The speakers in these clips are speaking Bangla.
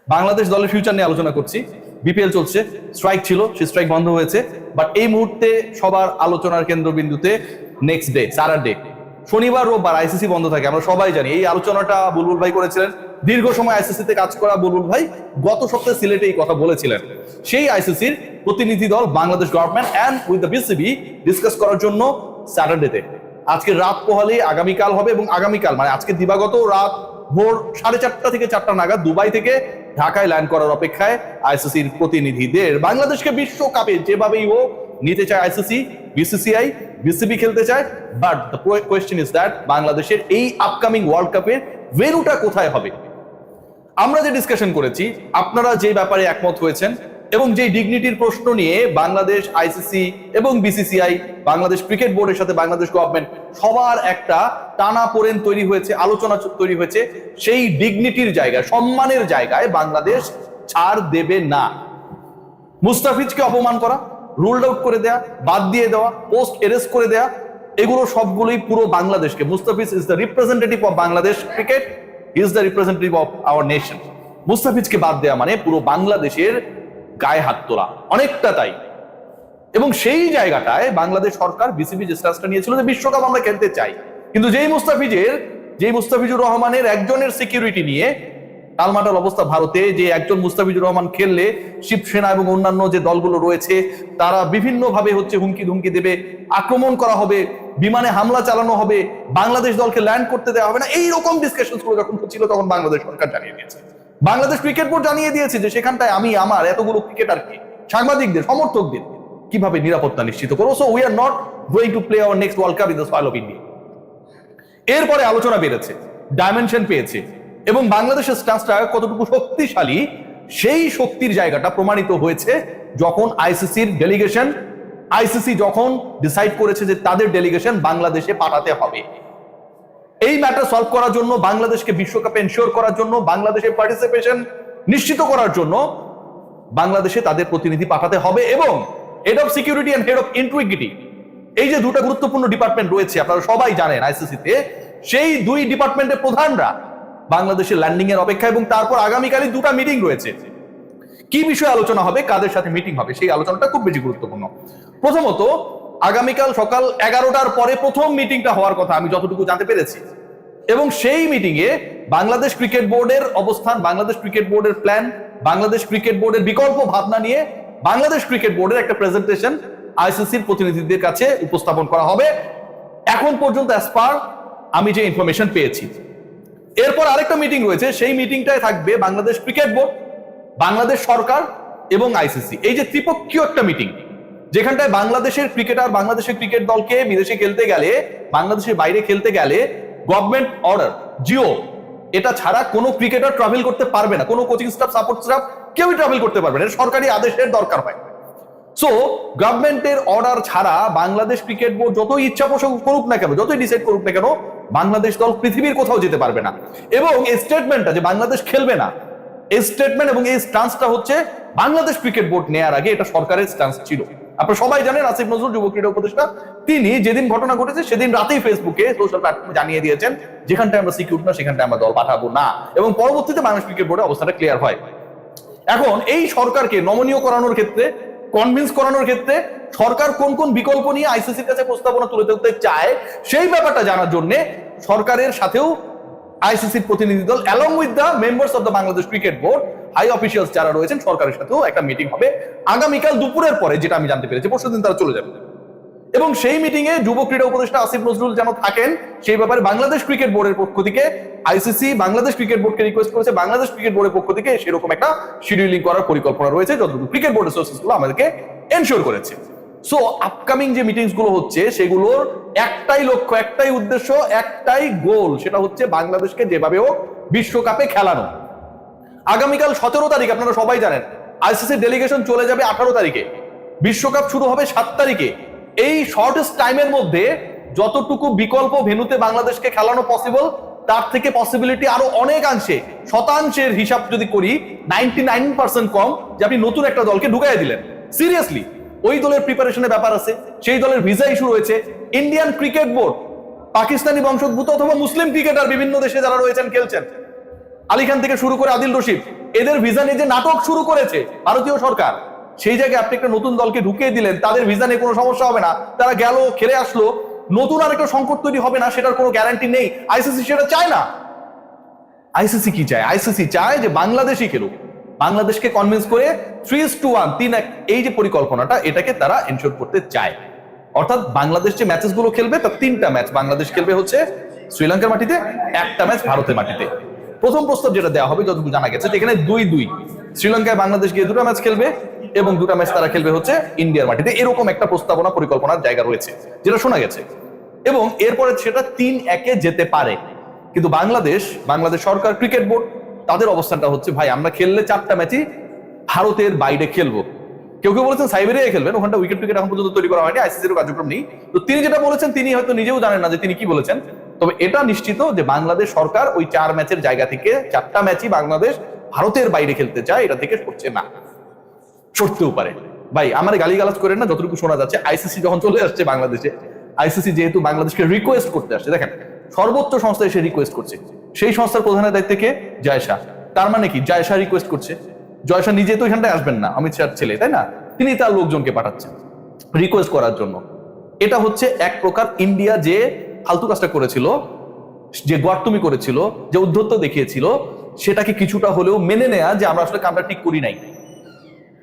বাংলাদেশ দলের ফিউচার নিয়ে আলোচনা করছি। বিপিএল চলছে, স্ট্রাইক ছিল, সেই স্ট্রাইক বন্ধ হয়েছে, বাট এই মুহূর্তে সবার আলোচনার কেন্দ্রবিন্দুতে নেক্সট ডে স্যাটারডে, শনিবার রোববার আইসিসি বন্ধ থাকে, আমরা সবাই জানি। এই আলোচনাটা বুলবুল ভাই করেছিলেন, দীর্ঘ সময় আইসিসি তে কাজ করা বুলবুল ভাই গত সপ্তাহে সিলেটে এই কথা বলেছিলেন। সেই আইসিসির প্রতিনিধি দল Bangladesh government and with the BCB discuss করার জন্য স্যাটারডেতে, আজকে রাত পোহালে আগামীকাল হবে, এবং আগামীকাল মানে আজকে দিবাগত রাত ভোর 4:30 থেকে 4টা নাগাদ দুবাই থেকে ঢাকায় ল্যান্ড করার অপেক্ষায় আইসিসির প্রতিনিধিদের। বাংলাদেশকে বিশ্বকাপে যেভাবেই হোক নিতে চায় আইসিসি, বিসিসিআই, বিসিবি খেলতে চায়, but the question is that বাংলাদেশের এই আপকামিং ওয়ার্ল্ড কাপের ভেন্যুটা কোথায় হবে। আমরা যে ডিসকাশন করেছি, আপনারা যে ব্যাপারে একমত হয়েছেন এবং যে ডিগনিটির প্রশ্ন নিয়ে বাংলাদেশ আইসিসি এবং বিসিসিআই, বাংলাদেশ ক্রিকেট বোর্ডের সাথে বাংলাদেশ গভর্নমেন্ট সবার একটা টানাপোড়েন তৈরি হয়েছে, আলোচনা তৈরি হয়েছে, সেই ডিগনিটির জায়গায়, সম্মানের জায়গায় বাংলাদেশ ছাড় দেবে না। মুস্তাফিজকে অপমান করা, রুলড আউট করে দেয়া, বাদ দিয়ে দেওয়া, পোস্ট এরেস্ট করে দেয়া, এগুলো সবগুলোই পুরো বাংলাদেশকে, Mustafiz is the representative of Bangladesh cricket, is the representative of our nation. মুস্তাফিজকে বাদ দেয়া মানে পুরো বাংলাদেশের গায়ে হাত তোলা, অনেকটা তাই। এবং সেই জায়গাটায় বাংলাদেশ সরকার, বিসিবি যে স্ট্যান্সটা নিয়েছিল যে বিশ্বকাপ আমরা খেলতে চাই, কিন্তু যেই মুস্তাফিজুর রহমানের একজনের সিকিউরিটি নিয়ে টালমাটাল অবস্থা ভারতে, যে একজন মুস্তাফিজুর রহমান খেললে শিবসেনা এবং অন্যান্য যে দলগুলো রয়েছে তারা বিভিন্ন ভাবে হুমকি ধুমকি দেবে, আক্রমণ করা হবে, বিমানে হামলা চালানো হবে, বাংলাদেশ দলকে ল্যান্ড করতে দেওয়া হবে না, এইরকম ডিসকাশন গুলো যখন হচ্ছিল তখন বাংলাদেশ সরকার জানিয়ে দিয়েছে, বাংলাদেশ ক্রিকেট বোর্ড জানিয়ে দিয়েছে যে সেখানটায় আমি আমার এতগুলো ক্রিকেটারকে, সাংবাদিকদের, সমর্থকদের কিভাবে নিরাপত্তা নিশ্চিত করবো। So we are not going to play hour next world cup in the soil of India. এরপরে আলোচনা বেড়েছে, ডাইমেনশন পেয়েছে, এবং বাংলাদেশের স্ট্যান্সটা কতটুকু শক্তিশালী সেই শক্তির জায়গাটা প্রমাণিত হয়েছে যখন আইসিসির ডেলিগেশন, আইসিসি যখন ডিসাইড করেছে যে তাদের ডেলিগেশন বাংলাদেশে পাঠাতে হবে। এই ম্যাটার সলভ করার জন্য, বাংলাদেশকে বিশ্বকাপে এনশিওর করার জন্য, বাংলাদেশের পার্টিসিপেশন নিশ্চিত করার জন্য বাংলাদেশে তাদের প্রতিনিধি পাঠাতে হবে। এবং head of security and head of integrity, এই যে দুটো গুরুত্বপূর্ণ ডিপার্টমেন্ট রয়েছে আপনারা সবাই জানেন আইসিসিতে, সেই দুই ডিপার্টমেন্টের প্রধানরা বাংলাদেশের ল্যান্ডিং এর অপেক্ষা। এবং তারপর আগামীকালই দুটো মিটিং রয়েছে, কি বিষয়ে আলোচনা হবে, কাদের সাথে মিটিং হবে, সেই আলোচনাটা খুব বেশি গুরুত্বপূর্ণ। প্রথমত আগামীকাল সকাল 11টার পরে প্রথম মিটিংটা হওয়ার কথা আমি যতটুকু জানতে পেরেছি, এবং সেই মিটিং এ বাংলাদেশ ক্রিকেট বোর্ডের অবস্থান, বাংলাদেশ ক্রিকেট বোর্ডের প্ল্যান, বাংলাদেশ ক্রিকেট বোর্ডের বিকল্প ভাবনা নিয়ে বাংলাদেশ ক্রিকেট বোর্ডের একটা প্রেজেন্টেশন আইসিসির প্রতিনিধিদের কাছে উপস্থাপন করা হবে, এখন পর্যন্ত অ্যাজ পার আমি যে ইনফরমেশন পেয়েছি। এরপর আরেকটা মিটিং রয়েছে, সেই মিটিংটায় থাকবে বাংলাদেশ ক্রিকেট বোর্ড, বাংলাদেশ সরকার এবং আইসিসি। এই যে ত্রিপক্ষীয় একটা মিটিং, যেখানটায় বাংলাদেশের ক্রিকেটার, বাংলাদেশের ক্রিকেট দলকে বিদেশে খেলতে গেলে, বাংলাদেশের বাইরে খেলতে গেলে গভর্নমেন্ট অর্ডার, জিও, এটা ছাড়া কোনো ক্রিকেটার ট্রাভেল করতে পারবে না, কোনো কোচিং স্টাফ, সাপোর্ট স্টাফ কেউই ট্রাভেল করতে পারবে না, সরকারি আদেশের দরকার হয়। সো গভর্নমেন্টের অর্ডার ছাড়া বাংলাদেশ ক্রিকেট বোর্ড যতই ইচ্ছা পোষণ করুক না কেন, যতই ডিসাইড করুক না কেন, বাংলাদেশ দল পৃথিবীর কোথাও যেতে পারবে না। এবং এই স্টেটমেন্টটা যে বাংলাদেশ খেলবে না, এই স্টেটমেন্ট এবং এই স্ট্যান্সটা হচ্ছে বাংলাদেশ ক্রিকেট বোর্ড নেয়ার আগে এটা সরকারের স্ট্যান্স ছিল। আপনারা সবাই জানেন আসিফ নজরুল যুব ক্রীড়া উপদেষ্টা, তিনি যেদিন ঘটনা ঘটেছে সেদিন রাতেই ফেসবুকে, সোশ্যাল প্ল্যাটফর্মে জানিয়ে দিয়েছেন যেখানটায় আমরা সিকিউর না সেখানটায় আমরা দল পাঠাবো না, এবং পরবর্তীতে বাংলাদেশ ক্রিকেট বোর্ডের অবস্থাটা ক্লিয়ার হয়। এখন এই সরকারকে নমনীয় করানোর ক্ষেত্রে, কনভিন্স করানোর ক্ষেত্রে সরকার কোন কোন বিকল্প নিয়ে আইসিসির কাছে প্রস্তাবনা তুলে ধরতে চায় সেই ব্যাপারটা জানার জন্য সরকারের সাথেও আইসিসির প্রতিনিধি দল along with the members of the Bangladesh cricket board, high officials যারা রয়েছেন সরকারের সাথেও একটা মিটিং হবে আগামীকাল দুপুরের পরে, যেটা আমি জানতে পেরেছি, পরশুদিন তারা চলে যাবে। এবং সেই মিটিং এ যুব ক্রীড়া উপদেষ্টা আসিফ নজরুল যেন থাকেন, সেই ব্যাপারে বাংলাদেশ ক্রিকেট বোর্ডের পক্ষ থেকে আইসিসি বাংলাদেশ ক্রিকেট বোর্ডকে রিকোয়েস্ট করেছে, বাংলাদেশ ক্রিকেট বোর্ডের পক্ষ থেকে সেরকম একটা শিডিউলিং করার পরিকল্পনা রয়েছে, যতটুকু ক্রিকেট বোর্ডের সোর্সেস গুলো আমাদেরকে এনশিওর করেছে। সো আপকামিং যে মিটিংস গুলো হচ্ছে সেগুলোর একটাই লক্ষ্য, একটাই উদ্দেশ্য, একটাই গোল, সেটা হচ্ছে বাংলাদেশকে যেভাবে হোক বিশ্বকাপে খেলানো। আগামীকাল 17 তারিখ আপনারা সবাই জানেন আইসিসি ডেলিগেশন চলে যাবে 18 তারিখে, বিশ্বকাপ শুরু হবে 7 তারিখে। এই শর্টেস্ট টাইমের মধ্যে যতটুকু বিকল্প ভেন্যুতে বাংলাদেশকে খেলানো পসিবল, তার থেকে পসিবিলিটি আরো অনেকাংশে, শতাংশের হিসাব যদি করি 99% কম, যে আপনি নতুন একটা দলকে ঢুকাই দিলেন। সিরিয়াসলি ওই দলের প্রিপারেশনের ব্যাপার আছে, সেই দলের ভিসা ইস্যু রয়েছে। ইন্ডিয়ান ক্রিকেট বোর্ড, পাকিস্তানি বংশোদ্ভূত অথবা মুসলিম ক্রিকেটার বিভিন্ন দেশে যারা রয়েছেন খেলছেন, আলী খান থেকে শুরু করে আদিল রশিদ, এদের ভিসা নিয়ে যে নাটক শুরু করেছে ভারতীয় সরকার, সেই জায়গায় আপনি একটা নতুন দলকে ঢুকিয়ে দিলেন, তাদের ভিসা নিয়ে কোনো সমস্যা হবে না, তারা গেল খেলে আসলো, নতুন আর একটা সংকট তৈরি হবে না সেটার কোনো গ্যারান্টি নেই। আইসিসি সেটা চায় না। আইসিসি কি চায়? আইসিসি চায় যে বাংলাদেশই খেলুক, বাংলাদেশকে কনভিন্স করে 3:1 3-1 এই যে পরিকল্পনাটা, এটাকে তারা এনশিওর করতে চায়। অর্থাৎ বাংলাদেশ যে ম্যাচেস গুলো খেলবে তার 3টা ম্যাচ বাংলাদেশ খেলবে হচ্ছে শ্রীলঙ্কার মাটিতে, একটা ম্যাচ ভারতের মাটিতে। প্রথম প্রস্তাব যেটা দেওয়া হবে যতটুকু জানা গেছে এখানে 2-2, শ্রীলঙ্কায় বাংলাদেশ গিয়ে 2টা ম্যাচ খেলবে এবং 2টা ম্যাচ তারা খেলবে হচ্ছে ইন্ডিয়ার মাটিতে। এরকম একটা প্রস্তাবনা পরিকল্পনার জায়গা রয়েছে যেটা শোনা গেছে, এবং এরপরে সেটা 3-1 যেতে পারে। কিন্তু বাংলাদেশ সরকার, ক্রিকেট বোর্ড, তাদের অবস্থানটা হচ্ছে ভাই আমরা খেললে 4টা ম্যাচই ভারতের বাইরে খেলবো। কেউ কেউ বলেছেন সাইবেরিয়ায় খেলবেন, ওখানটা উইকেট টুইকেট এখন পর্যন্ত তৈরি করা হয়নি, আইসিসির কার্যক্রম নেই। তো তিনি যেটা বলেছেন তিনি হয়তো নিজেও জানেন না যে তিনি কি বলেছেন। তবে এটা নিশ্চিত যে বাংলাদেশ সরকার ওই 4 ম্যাচের জায়গা থেকে 4টা ম্যাচই বাংলাদেশ ভারতের বাইরে খেলতে চায়, এটা থেকে সরছে না, সরতেও পারে। ভাই আমার গালিগালাজ করেন না, যতটুকু শোনা যাচ্ছে আইসিসি যখন চলে আসছে বাংলাদেশে, আইসিসি যেহেতু বাংলাদেশকে রিকোয়েস্ট করতে আসছে, দেখেন সর্বোচ্চ সংস্থা এসে রিকোয়েস্ট করছে, সেই সংস্থার প্রধানের দায়িত্বে কে? জায়শা। তার মানে কি জায়শা রিকোয়েস্ট করছে? জয়শা নিজে তো এখানটায় আসবেন না, অমিত শাহর ছেলে, তাই না? তিনি তার লোকজনকে পাঠাচ্ছেন রিকোয়েস্ট করার জন্য। এটা হচ্ছে এক প্রকার ইন্ডিয়া যে ফালতু কাজটা করেছিল, যে গর্তমি করেছিল, যে উদ্ধত্ত দেখিয়েছিল, সেটাকে কিছুটা হলেও মেনে নেয়া যে আমরা আসলে কামটা ঠিক করি নাই।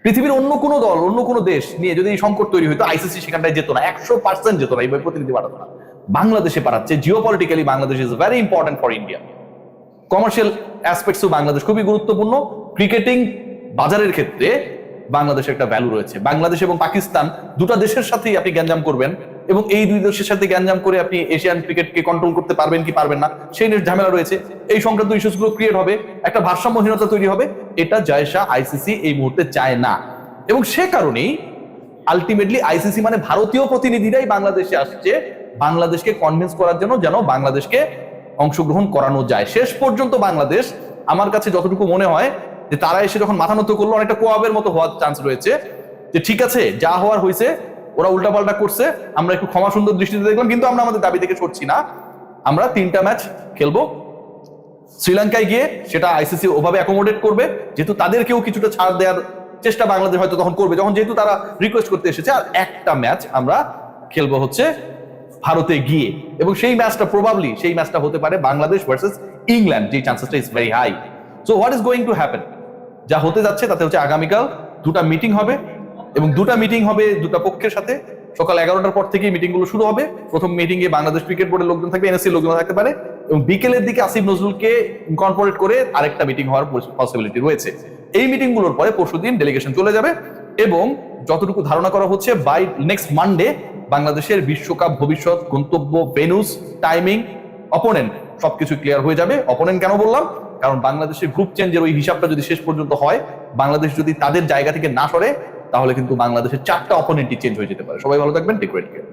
পৃথিবীর অন্য কোনো দল, অন্য কোনো দেশ নিয়ে যদি এই সংকট তৈরি হইতো, আইসিসি সেখানটায় যেত না, 100% যেত না, এইভাবে প্রতিনিধি পাঠাতো না। বাংলাদেশে পাঠাচ্ছে, geopolitically Bangladesh is very important for India. Commercial অ্যাসপেক্টসও বাংলাদেশ খুবই গুরুত্বপূর্ণ। ক্রিকেটিং বাজারের ক্ষেত্রে বাংলাদেশের একটা ভ্যালু রয়েছে। বাংলাদেশ এবং পাকিস্তান দুটো দেশের সাথেই আপনি গ্যাঞ্জাম করবেন, এবং এই দুই দেশের সাথে গ্যাঞ্জাম করে আপনি এশিয়ান ক্রিকেটকে কন্ট্রোল করতে পারবেন কি পারবেন না সেই নিয়ে ঝামেলা রয়েছে। এই সংক্রান্ত ইস্যুসগুলো ক্রিয়েট হবে, একটা ভারসাম্যহীনতা তৈরি হবে। এটা জায়শা আইসিসি এই মুহূর্তে চায় না, এবং সে কারণেই আলটিমেটলি আইসিসি মানে ভারতীয় প্রতিনিধিরাই বাংলাদেশে আসছে বাংলাদেশকে কনভিন্স করার জন্য, যেন বাংলাদেশকে অংশগ্রহণ করানো যায়। শেষ পর্যন্ত বাংলাদেশ, আমার কাছে যতটুকু মনে হয় যে তারা এসে যখন মাথা নত করলো, অনেকটা কোয়াবের মতো হওয়ার চান্স রয়েছে, যে ঠিক আছে যা হওয়ার হয়েছে, ওরা উল্টাপাল্টা করছে, আমরা একটু ক্ষমা সুন্দর দৃষ্টিতে দেখলাম, কিন্তু আমরা আমাদের দাবি থেকে সরছি না। আমরা 3টা ম্যাচ খেলবো শ্রীলঙ্কায় গিয়ে, সেটা আইসিসি ওভাবে অ্যাকোমোডেট করবে, যেহেতু তাদেরকেও কিছুটা ছাড় দেওয়ার চেষ্টা বাংলাদেশ হয়তো তখন করবে, যখন যেহেতু তারা রিকোয়েস্ট করতে এসেছে। আর একটা ম্যাচ আমরা খেলবো হচ্ছে ভারতে গিয়ে, এবং সেই ম্যাচটা প্রবাবলি সেই ম্যাচটা হতে পারে বাংলাদেশ ভার্সেস ইংল্যান্ড, যে চান্সেসটা is very high. So what is going to happen, যা হতে যাচ্ছে তাতে হচ্ছে আগামীকাল 2টা মিটিং হবে, এবং 2টা মিটিং হবে 2টা পক্ষের সাথে। সকাল 11টার পর থেকেই মিটিং গুলো শুরু হবে। প্রথম মিটিং এ বাংলাদেশ ক্রিকেট বোর্ডের লোকজন থাকবে, এনএসসি লোকজন থাকতে পারে, এবং বিকেলের দিকে আসিফ নজরুলকে ইনকর্পোরেট করে আরেকটা মিটিং হওয়ার পসিবিলিটি রয়েছে। এই মিটিং গুলোর পরে পরশুদিন ডেলিগেশন চলে যাবে, এবং যতটুকু ধারণা করা হচ্ছে বাই নেক্সট মানডে বাংলাদেশের বিশ্বকাপ ভবিষ্যৎ, গন্তব্য, ভেন্যুস, টাইমিং, অপোনেন্ট সবকিছু ক্লিয়ার হয়ে যাবে। অপোনেন্ট কেন বললাম? কারণ বাংলাদেশের গ্রুপ চেঞ্জের ওই হিসাবটা যদি শেষ পর্যন্ত হয়, বাংলাদেশ যদি তাদের জায়গা থেকে না সরে, তাহলে কিন্তু বাংলাদেশের 4টা অপোনেন্টই চেঞ্জ হয়ে যেতে পারে। সবাই ভালো থাকবেন, টেক কেয়ার।